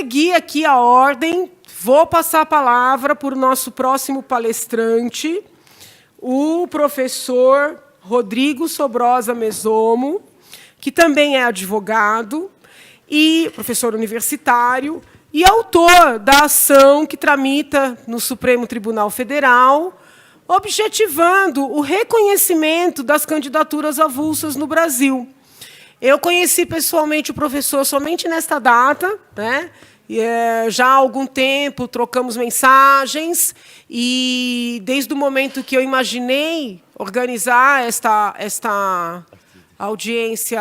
seguir aqui a ordem, vou passar a palavra para o nosso próximo palestrante, o professor Rodrigo Sobrosa Mesomo, que também é advogado e professor universitário e autor da ação que tramita no Supremo Tribunal Federal, objetivando o reconhecimento das candidaturas avulsas no Brasil. Eu conheci pessoalmente o professor somente nesta data, né? Já há algum tempo trocamos mensagens e, desde o momento que eu imaginei organizar esta audiência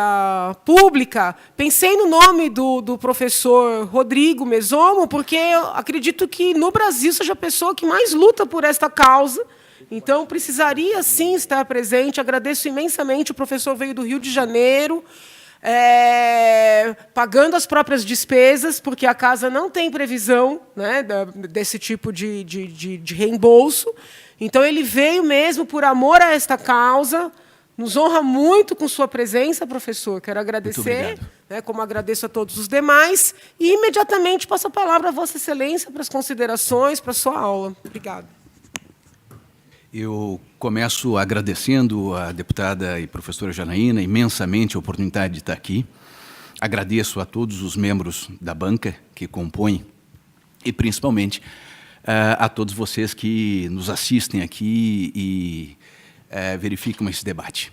pública, pensei no nome do professor Rodrigo Mesomo, porque eu acredito que, no Brasil, seja a pessoa que mais luta por esta causa. Então, precisaria, sim, estar presente. Agradeço imensamente. O professor veio do Rio de Janeiro, pagando as próprias despesas, porque a casa não tem previsão, né, desse tipo de reembolso. Então, ele veio mesmo por amor a esta causa. Nos honra muito com sua presença, professor. Quero agradecer, né, como agradeço a todos os demais. E, imediatamente, passo a palavra a Vossa Excelência para as considerações, para a sua aula. Obrigada. Eu começo agradecendo à deputada e professora Janaína imensamente a oportunidade de estar aqui. Agradeço a todos os membros da banca que compõem e, principalmente, a todos vocês que nos assistem aqui e verificam esse debate.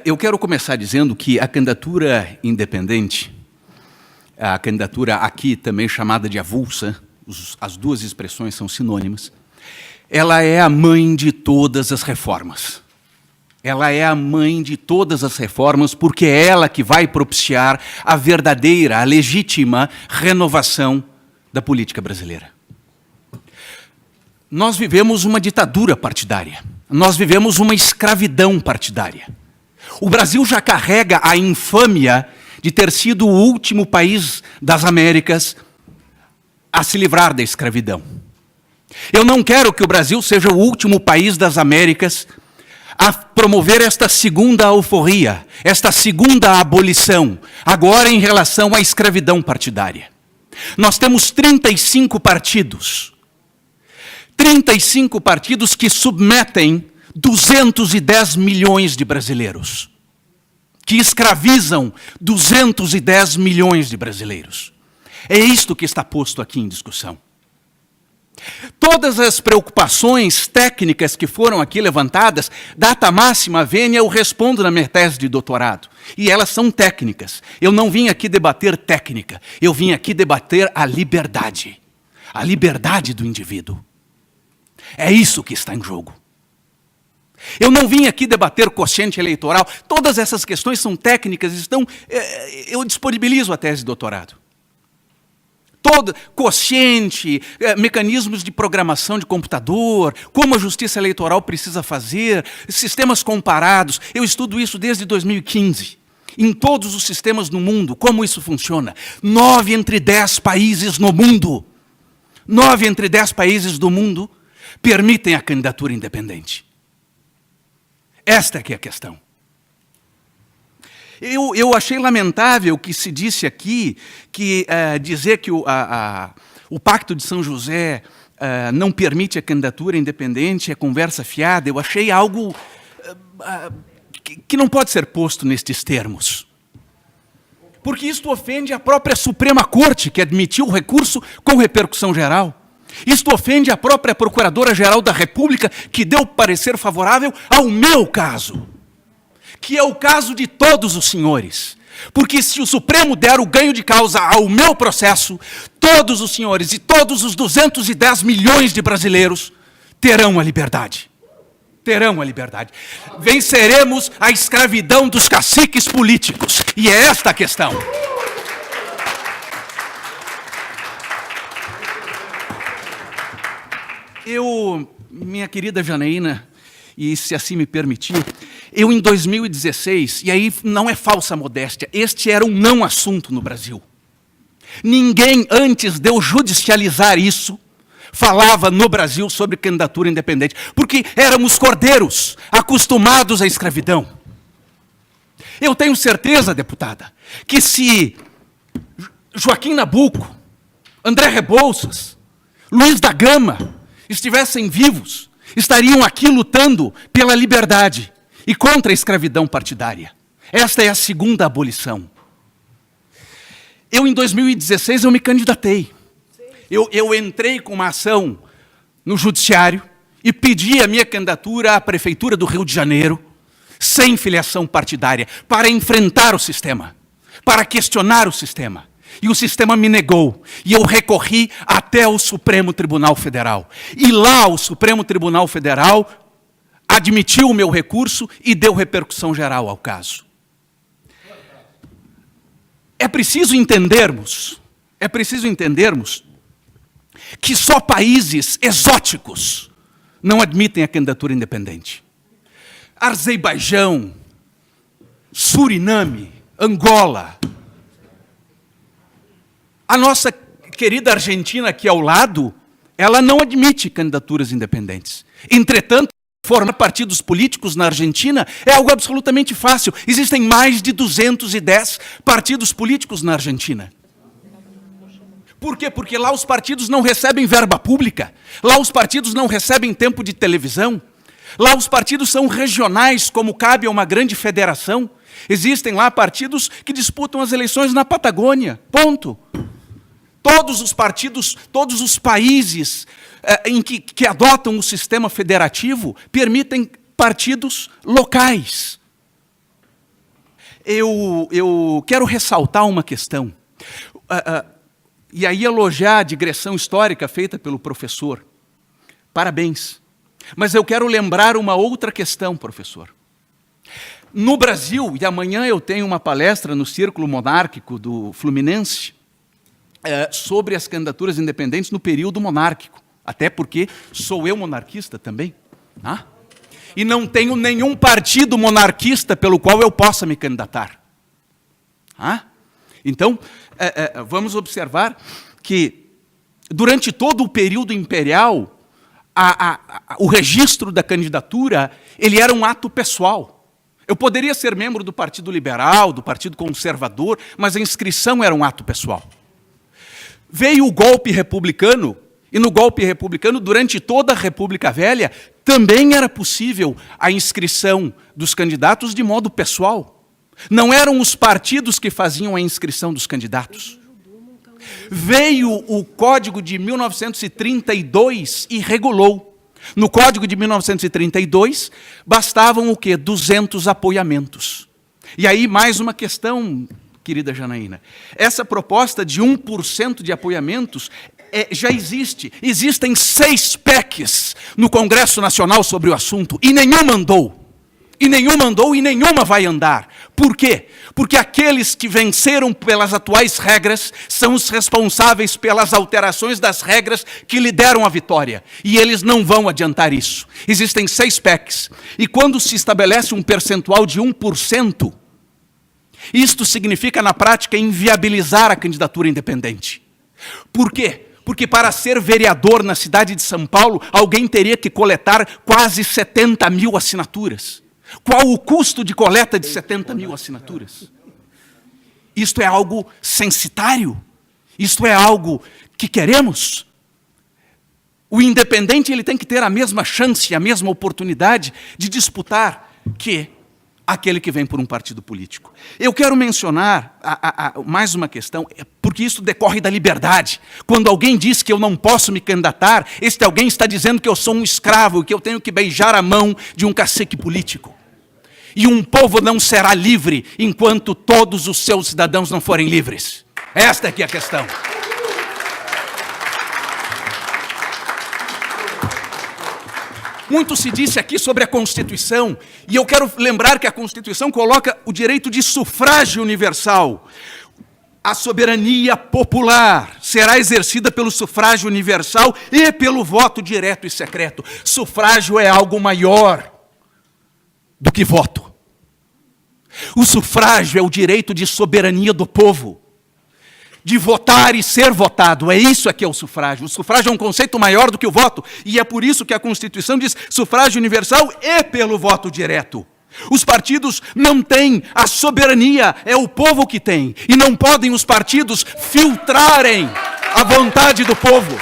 Eu quero começar dizendo que a candidatura independente, a candidatura aqui também chamada de avulsa, as duas expressões são sinônimas, ela é a mãe de todas as reformas. Ela é a mãe de todas as reformas porque é ela que vai propiciar a verdadeira, a legítima renovação da política brasileira. Nós vivemos uma ditadura partidária. Nós vivemos uma escravidão partidária. O Brasil já carrega a infâmia de ter sido o último país das Américas a se livrar da escravidão. Eu não quero que o Brasil seja o último país das Américas a promover esta segunda alforria, esta segunda abolição, agora em relação à escravidão partidária. Nós temos 35 partidos. 35 partidos que submetem 210 milhões de brasileiros, que escravizam 210 milhões de brasileiros. É isto que está posto aqui em discussão. Todas as preocupações técnicas que foram aqui levantadas, data máxima vênia, eu respondo na minha tese de doutorado. E elas são técnicas. Eu não vim aqui debater técnica, eu vim aqui debater a liberdade do indivíduo. É isso que está em jogo. Eu não vim aqui debater quociente eleitoral, todas essas questões são técnicas, eu disponibilizo a tese de doutorado. Todo quociente, mecanismos de programação de computador, como a justiça eleitoral precisa fazer, sistemas comparados. Eu estudo isso desde 2015. Em todos os sistemas no mundo, como isso funciona. 9 entre 10 países no mundo, 9 entre 10 países do mundo permitem a candidatura independente. Esta é que é a questão. Eu achei lamentável que se disse aqui que dizer que o Pacto de São José não permite a candidatura independente é conversa fiada. Eu achei algo que não pode ser posto nestes termos. Porque isto ofende a própria Suprema Corte, que admitiu o recurso com repercussão geral. Isto ofende a própria Procuradora-Geral da República, que deu parecer favorável ao meu caso, que é o caso de todos os senhores. Porque se o Supremo der o ganho de causa ao meu processo, todos os senhores e todos os 210 milhões de brasileiros terão a liberdade. Terão a liberdade. Venceremos a escravidão dos caciques políticos. E é esta a questão. Minha querida Janaína, e se assim me permitir, eu em 2016, e aí não é falsa modéstia, este era um não assunto no Brasil. Ninguém antes de eu judicializar isso falava no Brasil sobre candidatura independente, porque éramos cordeiros, acostumados à escravidão. Eu tenho certeza, deputada, que se Joaquim Nabuco, André Rebouças, Luiz da Gama estivessem vivos, estariam aqui lutando pela liberdade e contra a escravidão partidária. Esta é a segunda abolição. Em 2016, eu me candidatei. Eu entrei com uma ação no judiciário e pedi a minha candidatura à Prefeitura do Rio de Janeiro, sem filiação partidária, para enfrentar o sistema, para questionar o sistema. E o sistema me negou. E eu recorri até o Supremo Tribunal Federal. E lá o Supremo Tribunal Federal admitiu o meu recurso e deu repercussão geral ao caso. É preciso entendermos que só países exóticos não admitem a candidatura independente. Azerbaijão, Suriname, Angola. A nossa querida Argentina aqui ao lado, ela não admite candidaturas independentes. Entretanto, formar partidos políticos na Argentina é algo absolutamente fácil. Existem mais de 210 partidos políticos na Argentina. Por quê? Porque lá os partidos não recebem verba pública, lá os partidos não recebem tempo de televisão, lá os partidos são regionais, como cabe a uma grande federação. Existem lá partidos que disputam as eleições na Patagônia, ponto. Todos os partidos, todos os países que adotam o sistema federativo permitem partidos locais. Eu quero ressaltar uma questão, e aí elogiar a digressão histórica feita pelo professor. Parabéns. Mas eu quero lembrar uma outra questão, professor. No Brasil, e amanhã eu tenho uma palestra no Círculo Monárquico do Fluminense, sobre as candidaturas independentes no período monárquico, até porque sou eu monarquista também, tá? E não tenho nenhum partido monarquista pelo qual eu possa me candidatar. Tá? Então, vamos observar que, durante todo o período imperial, o registro da candidatura ele era um ato pessoal. Eu poderia ser membro do Partido Liberal, do Partido Conservador, mas a inscrição era um ato pessoal. Veio o golpe republicano, e no golpe republicano, durante toda a República Velha, também era possível a inscrição dos candidatos de modo pessoal. Não eram os partidos que faziam a inscrição dos candidatos. Veio o Código de 1932 e regulou. No Código de 1932, bastavam o quê? 200 apoiamentos. E aí, mais uma questão, querida Janaína. Essa proposta de 1% de apoiamentos já existe. Existem 6 PECs no Congresso Nacional sobre o assunto, e nenhuma andou. E nenhuma vai andar. Por quê? Porque aqueles que venceram pelas atuais regras são os responsáveis pelas alterações das regras que lhe deram a vitória. E eles não vão adiantar isso. Existem 6 PECs. E quando se estabelece um percentual de 1%, isto significa, na prática, inviabilizar a candidatura independente. Por quê? Porque para ser vereador na cidade de São Paulo, alguém teria que coletar quase 70 mil assinaturas. Qual o custo de coleta de 70 mil assinaturas? Isto é algo censitário? Isto é algo que queremos? O independente ele tem que ter a mesma chance, a mesma oportunidade de disputar que aquele que vem por um partido político. Eu quero mencionar mais uma questão, porque isso decorre da liberdade. Quando alguém diz que eu não posso me candidatar, este alguém está dizendo que eu sou um escravo, que eu tenho que beijar a mão de um cacique político. E um povo não será livre enquanto todos os seus cidadãos não forem livres. Esta é que é a questão. Muito se disse aqui sobre a Constituição, e eu quero lembrar que a Constituição coloca o direito de sufrágio universal. A soberania popular será exercida pelo sufrágio universal e pelo voto direto e secreto. Sufrágio é algo maior do que voto. O sufrágio é o direito de soberania do povo, de votar e ser votado. É isso que é o sufrágio. O sufrágio é um conceito maior do que o voto, e é por isso que a Constituição diz sufrágio universal e pelo voto direto. Os partidos não têm a soberania, é o povo que tem, e não podem os partidos filtrarem a vontade do povo.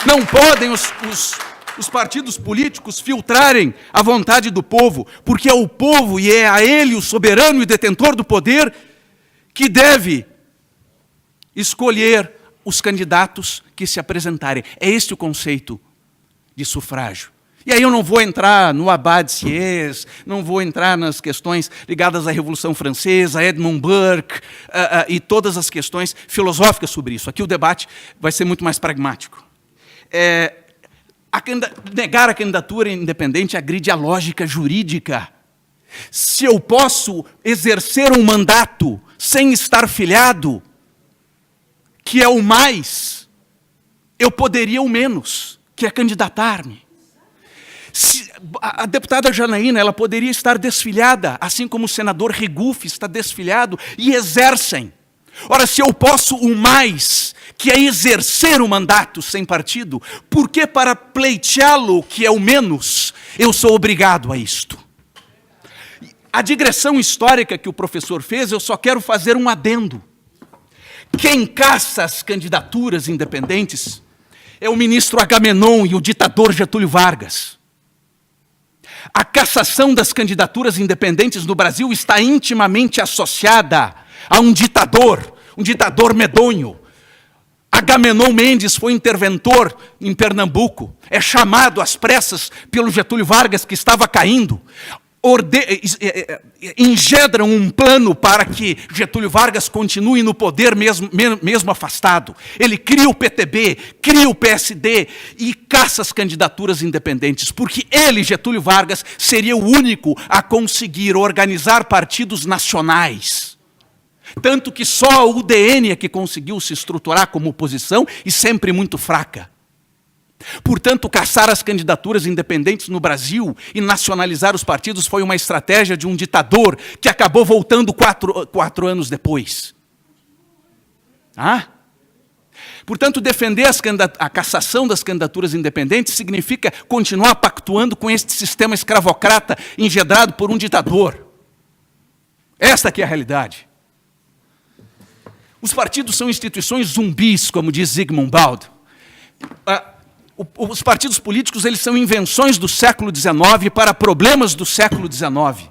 Não podem os partidos políticos filtrarem a vontade do povo, porque é o povo e é a ele, o soberano e detentor do poder, que deve escolher os candidatos que se apresentarem. É este o conceito de sufrágio. E aí eu não vou entrar no Abad Sieyès, não vou entrar nas questões ligadas à Revolução Francesa, Edmund Burke, e todas as questões filosóficas sobre isso. Aqui o debate vai ser muito mais pragmático. Negar a candidatura independente agride a lógica jurídica. Se eu posso exercer um mandato sem estar filiado, que é o mais, eu poderia o menos, que é candidatar-me. A deputada Janaína, ela poderia estar desfiliada, assim como o senador Regufe está desfiliado, e exercem. Ora, se eu posso o mais, que é exercer o mandato sem partido, por que para pleiteá-lo, que é o menos, eu sou obrigado a isto? A digressão histórica que o professor fez, eu só quero fazer um adendo. Quem caça as candidaturas independentes é o ministro Agamenon e o ditador Getúlio Vargas. A cassação das candidaturas independentes no Brasil está intimamente associada a um ditador medonho. Agamenon Mendes foi interventor em Pernambuco, é chamado às pressas pelo Getúlio Vargas, que estava caindo. Engendram um plano para que Getúlio Vargas continue no poder mesmo afastado. Ele cria o PTB, cria o PSD e caça as candidaturas independentes, porque ele, Getúlio Vargas, seria o único a conseguir organizar partidos nacionais. Tanto que só a UDN é que conseguiu se estruturar como oposição e sempre muito fraca. Portanto, caçar as candidaturas independentes no Brasil e nacionalizar os partidos foi uma estratégia de um ditador que acabou voltando quatro anos depois. Portanto, defender a cassação das candidaturas independentes significa continuar pactuando com este sistema escravocrata engendrado por um ditador. Esta que é a realidade. Os partidos são instituições zumbis, como diz Zygmunt Bauman. Os partidos políticos, eles são invenções do século XIX para problemas do século XIX.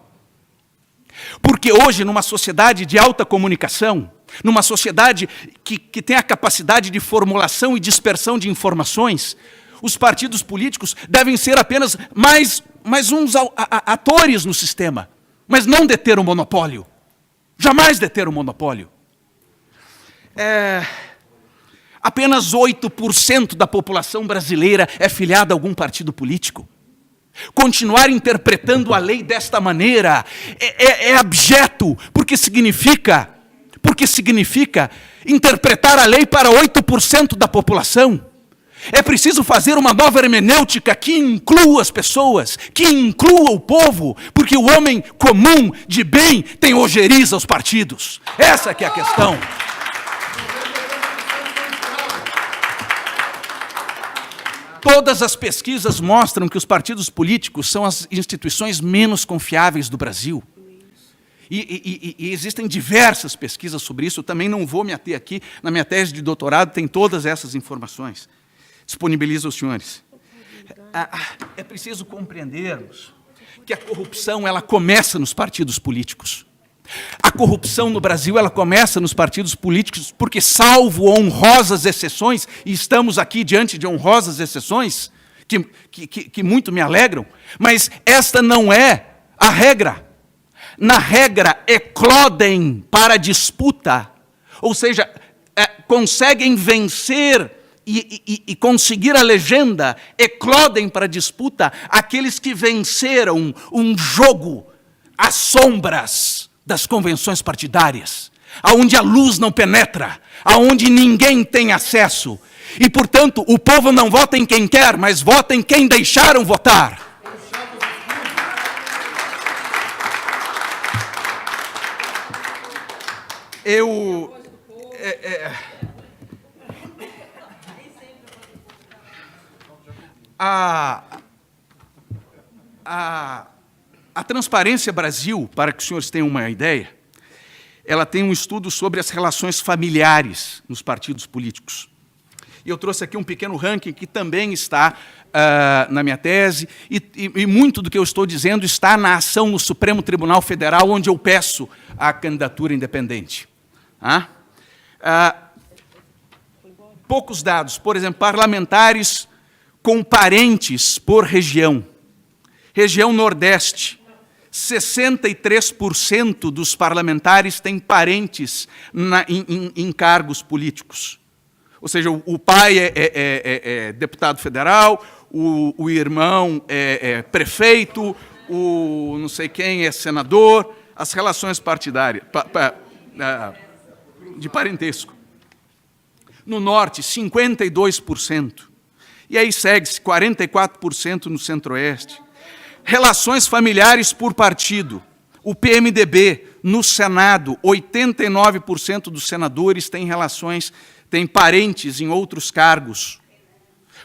Porque hoje, numa sociedade de alta comunicação, numa sociedade que tem a capacidade de formulação e dispersão de informações, os partidos políticos devem ser apenas mais uns atores no sistema, mas não deter o monopólio. Jamais deter o monopólio. Apenas 8% da população brasileira é filiada a algum partido político. Continuar interpretando a lei desta maneira é abjeto, porque significa interpretar a lei para 8% da população. É preciso fazer uma nova hermenêutica que inclua as pessoas, que inclua o povo, porque o homem comum de bem tem ojeriza aos partidos. Essa que é a questão. Todas as pesquisas mostram que os partidos políticos são as instituições menos confiáveis do Brasil. E existem diversas pesquisas sobre isso, eu também não vou me ater aqui, na minha tese de doutorado tem todas essas informações. Disponibilizo aos senhores. É preciso compreendermos que a corrupção ela começa nos partidos políticos. A corrupção no Brasil ela começa nos partidos políticos porque, salvo honrosas exceções, e estamos aqui diante de honrosas exceções, que muito me alegram, mas esta não é a regra. Na regra, eclodem para a disputa, ou seja, conseguem vencer e conseguir a legenda, eclodem para a disputa aqueles que venceram um jogo às sombras das convenções partidárias, aonde a luz não penetra, aonde ninguém tem acesso. E, portanto, o povo não vota em quem quer, mas vota em quem deixaram votar. A Transparência Brasil, para que os senhores tenham uma ideia, ela tem um estudo sobre as relações familiares nos partidos políticos. E eu trouxe aqui um pequeno ranking que também está na minha tese, e muito do que eu estou dizendo está na ação no Supremo Tribunal Federal, onde eu peço a candidatura independente. Poucos dados, por exemplo, parlamentares com parentes por região. Região Nordeste, 63% dos parlamentares têm parentes em cargos políticos. Ou seja, o pai é deputado federal, o irmão é prefeito, o não sei quem é senador, as relações partidárias, de parentesco. No Norte, 52%. E aí segue-se 44% no Centro-Oeste. Relações familiares por partido. O PMDB, no Senado, 89% dos senadores têm parentes em outros cargos.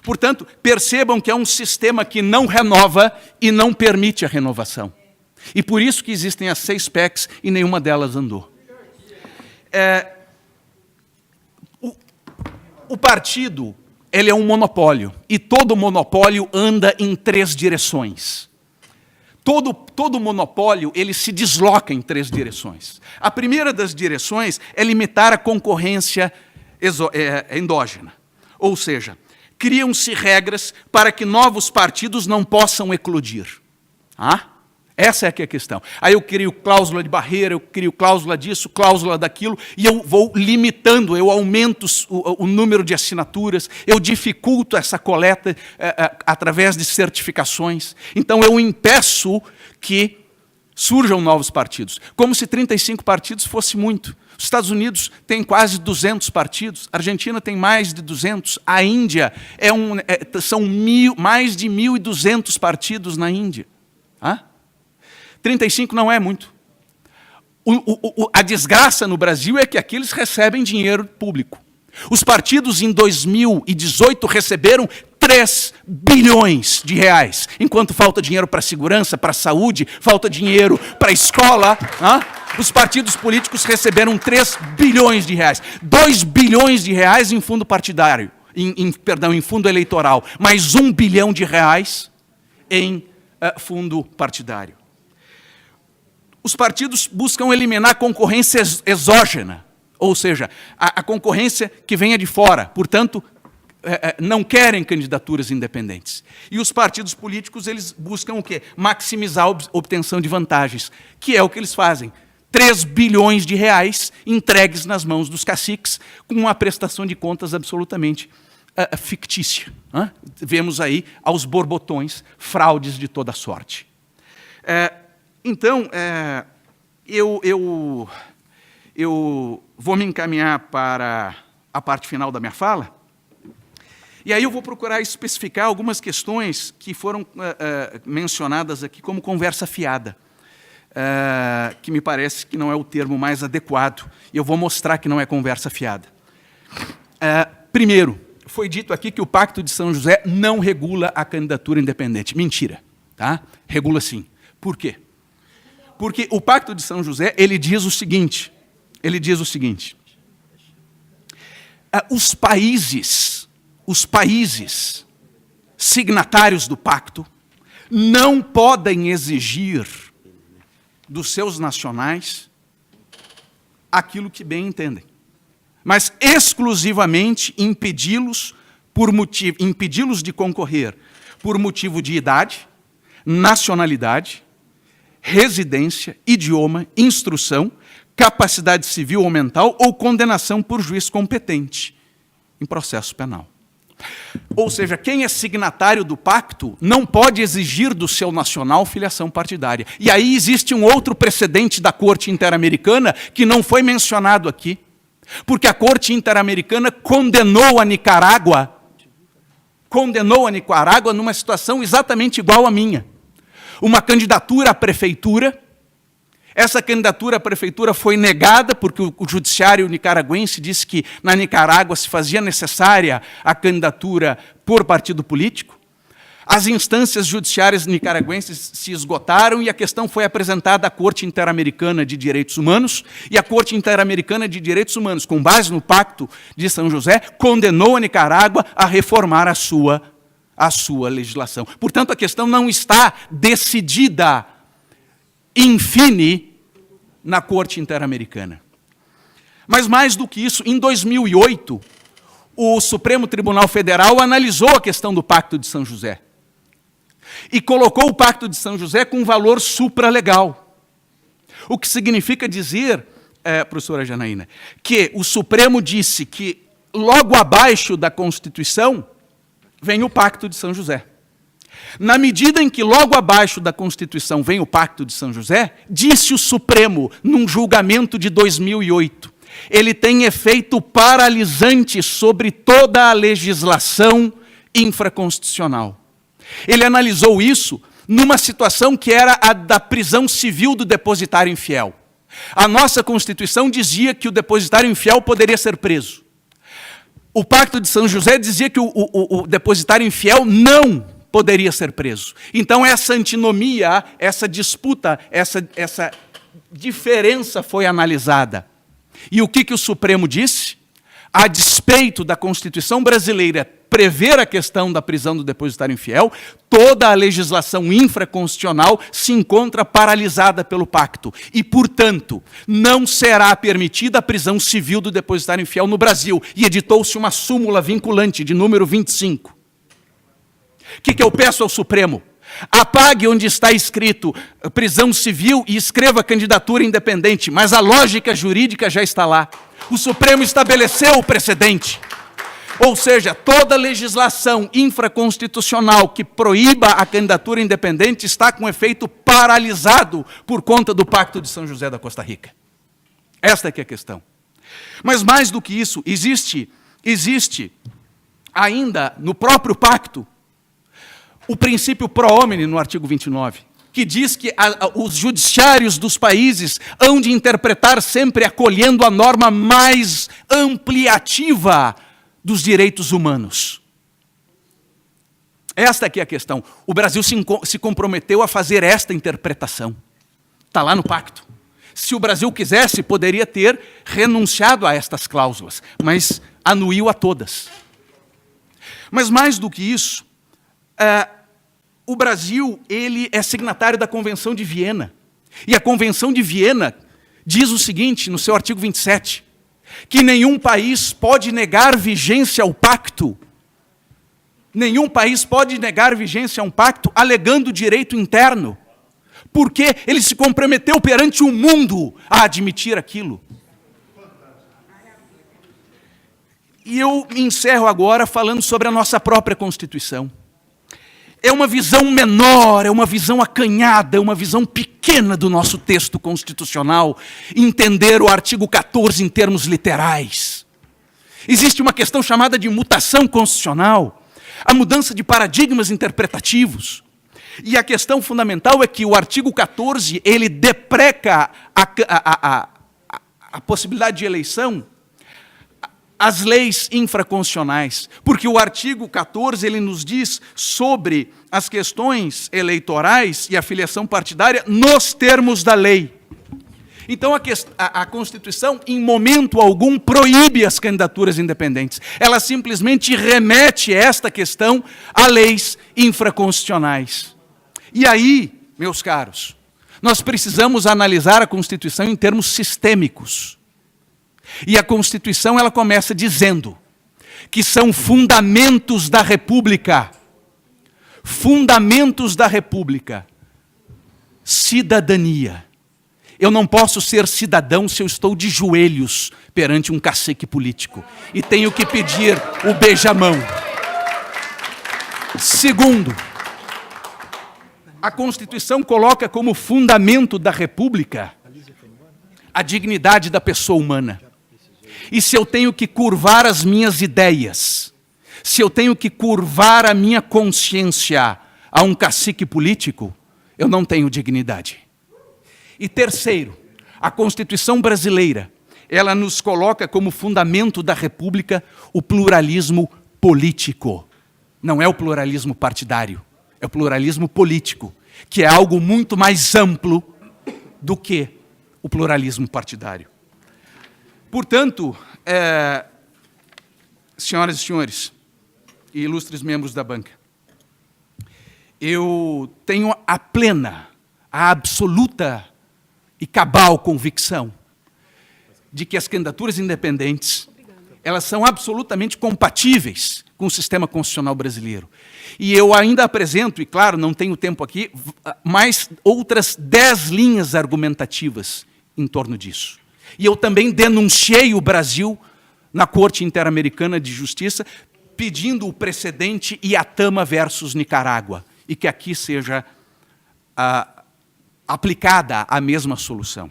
Portanto, percebam que é um sistema que não renova e não permite a renovação. E por isso que existem as 6 PECs e nenhuma delas andou. O partido, ele é um monopólio, e todo monopólio anda em 3 direções. Todo monopólio, ele se desloca em 3 direções. A primeira das direções é limitar a concorrência endógena. Ou seja, criam-se regras para que novos partidos não possam eclodir. Essa é aqui a questão. Aí eu crio cláusula de barreira, eu crio cláusula disso, cláusula daquilo, e eu vou limitando, eu aumento o número de assinaturas, eu dificulto essa coleta através de certificações. Então eu impeço que surjam novos partidos, como se 35 partidos fosse muito. Os Estados Unidos tem quase 200 partidos, a Argentina tem mais de 200, a Índia são mais de 1.200 partidos na Índia. 35 não é muito. A desgraça no Brasil é que aqui eles recebem dinheiro público. Os partidos em 2018 receberam 3 bilhões de reais, enquanto falta dinheiro para segurança, para saúde, falta dinheiro para escola. Os partidos políticos receberam 3 bilhões de reais. 2 bilhões de reais em fundo partidário, em fundo eleitoral, mais 1 bilhão de reais em fundo partidário. Os partidos buscam eliminar a concorrência exógena, ou seja, a concorrência que venha de fora, portanto, não querem candidaturas independentes. E os partidos políticos, eles buscam o quê? Maximizar a obtenção de vantagens, que é o que eles fazem. 3 bilhões de reais entregues nas mãos dos caciques, com uma prestação de contas absolutamente fictícia. Vemos aí, aos borbotões, fraudes de toda sorte. Então, eu vou me encaminhar para a parte final da minha fala, e aí eu vou procurar especificar algumas questões que foram mencionadas aqui como conversa fiada, que me parece que não é o termo mais adequado, e eu vou mostrar que não é conversa fiada. Primeiro, foi dito aqui que o Pacto de São José não regula a candidatura independente. Mentira, tá? Regula sim. Por quê? Porque o Pacto de São José, ele diz o seguinte, os países signatários do pacto não podem exigir dos seus nacionais aquilo que bem entendem, mas exclusivamente impedi-los de concorrer por motivo de idade, nacionalidade, residência, idioma, instrução, capacidade civil ou mental ou condenação por juiz competente em processo penal. Ou seja, quem é signatário do pacto não pode exigir do seu nacional filiação partidária. E aí existe um outro precedente da Corte Interamericana que não foi mencionado aqui, porque a Corte Interamericana condenou a Nicarágua numa situação exatamente igual à minha. Uma candidatura à prefeitura. Essa candidatura à prefeitura foi negada porque o judiciário nicaragüense disse que na Nicarágua se fazia necessária a candidatura por partido político. As instâncias judiciárias nicaragüenses se esgotaram e a questão foi apresentada à Corte Interamericana de Direitos Humanos, e a Corte Interamericana de Direitos Humanos, com base no Pacto de São José, condenou a Nicarágua a reformar a sua legislação. Portanto, a questão não está decidida, in fine, na Corte Interamericana. Mas mais do que isso, em 2008, o Supremo Tribunal Federal analisou a questão do Pacto de São José e colocou o Pacto de São José com valor supralegal. O que significa dizer, professora Janaína, que o Supremo disse que logo abaixo da Constituição vem o Pacto de São José. Na medida em que logo abaixo da Constituição vem o Pacto de São José, disse o Supremo, num julgamento de 2008, ele tem efeito paralisante sobre toda a legislação infraconstitucional. Ele analisou isso numa situação que era a da prisão civil do depositário infiel. A nossa Constituição dizia que o depositário infiel poderia ser preso. O Pacto de São José dizia que o depositário infiel não poderia ser preso. Então, essa antinomia, essa disputa, essa diferença foi analisada. E o que o Supremo disse? A despeito da Constituição brasileira prever a questão da prisão do depositário infiel, toda a legislação infraconstitucional se encontra paralisada pelo pacto. E, portanto, não será permitida a prisão civil do depositário infiel no Brasil. E editou-se uma súmula vinculante de número 25. O que eu peço ao Supremo? Apague onde está escrito prisão civil e escreva candidatura independente, mas a lógica jurídica já está lá. O Supremo estabeleceu o precedente. Ou seja, toda legislação infraconstitucional que proíba a candidatura independente está com efeito paralisado por conta do Pacto de São José da Costa Rica. Esta é que é a questão. Mas mais do que isso, existe ainda no próprio pacto o princípio pro homine no artigo 29, que diz que os judiciários dos países hão de interpretar sempre acolhendo a norma mais ampliativa dos direitos humanos. Esta aqui é a questão. O Brasil se comprometeu a fazer esta interpretação. Está lá no pacto. Se o Brasil quisesse, poderia ter renunciado a estas cláusulas, mas anuiu a todas. Mas mais do que isso, o Brasil ele é signatário da Convenção de Viena. E a Convenção de Viena diz o seguinte, no seu artigo 27, que nenhum país pode negar vigência ao pacto. Nenhum país pode negar vigência a um pacto alegando direito interno, porque ele se comprometeu perante o mundo a admitir aquilo. E eu encerro agora falando sobre a nossa própria Constituição. É uma visão menor, é uma visão acanhada, é uma visão pequena do nosso texto constitucional, entender o artigo 14 em termos literais. Existe uma questão chamada de mutação constitucional, a mudança de paradigmas interpretativos. E a questão fundamental é que o artigo 14, ele depreca a possibilidade de eleição as leis infraconstitucionais, porque o artigo 14 ele nos diz sobre as questões eleitorais e a filiação partidária nos termos da lei. Então a Constituição, em momento algum, proíbe as candidaturas independentes. Ela simplesmente remete esta questão a leis infraconstitucionais. E aí, meus caros, nós precisamos analisar a Constituição em termos sistêmicos. E a Constituição ela começa dizendo que são fundamentos da República. Fundamentos da República. Cidadania. Eu não posso ser cidadão se eu estou de joelhos perante um cacique político e tenho que pedir o beijamão. Segundo, a Constituição coloca como fundamento da República a dignidade da pessoa humana. E se eu tenho que curvar as minhas ideias, se eu tenho que curvar a minha consciência a um cacique político, eu não tenho dignidade. E terceiro, a Constituição brasileira, ela nos coloca como fundamento da República o pluralismo político. Não é o pluralismo partidário. é o pluralismo político, que é algo muito mais amplo do que o pluralismo partidário. Portanto, senhoras e senhores, e ilustres membros da banca, eu tenho a plena, a absoluta e cabal convicção de que as candidaturas independentes, elas são absolutamente compatíveis com o sistema constitucional brasileiro. E eu ainda apresento, e claro, não tenho tempo aqui, mais outras 10 linhas argumentativas em torno disso. E eu também denunciei o Brasil na Corte Interamericana de Justiça, pedindo o precedente Iatama versus Nicarágua, e que aqui seja aplicada a mesma solução.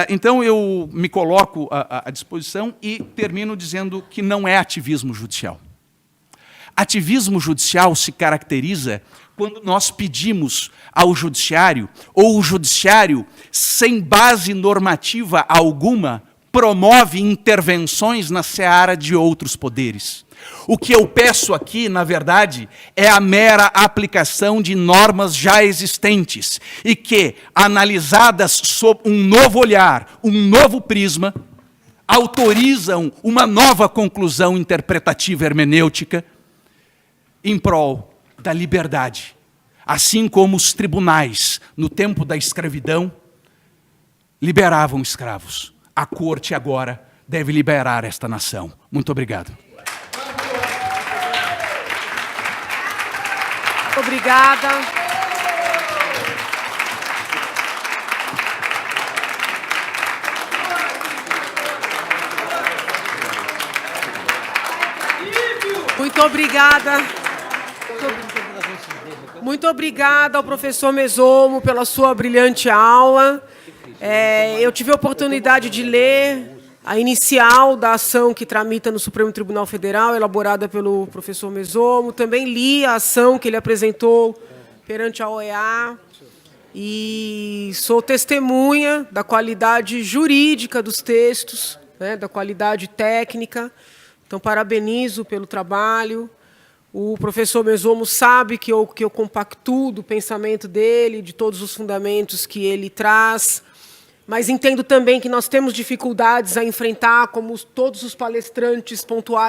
Então, eu me coloco à disposição e termino dizendo que não é ativismo judicial. Ativismo judicial se caracteriza quando nós pedimos ao judiciário, ou o judiciário, sem base normativa alguma, promove intervenções na seara de outros poderes. O que eu peço aqui, na verdade, é a mera aplicação de normas já existentes e que, analisadas sob um novo olhar, um novo prisma, autorizam uma nova conclusão interpretativa hermenêutica em prol da liberdade. Assim como os tribunais, no tempo da escravidão, liberavam escravos. A corte agora deve liberar esta nação. Muito obrigado. Obrigada. Muito obrigada. Muito obrigada ao professor Mesomo pela sua brilhante aula. Eu tive a oportunidade de ler a inicial da ação que tramita no Supremo Tribunal Federal, elaborada pelo professor Mesomo. Também li a ação que ele apresentou perante a OEA e sou testemunha da qualidade jurídica dos textos, né, da qualidade técnica. Então, parabenizo pelo trabalho. O professor Mesomo sabe que eu compactuo do pensamento dele, de todos os fundamentos que ele traz, mas entendo também que nós temos dificuldades a enfrentar, como todos os palestrantes pontuaram.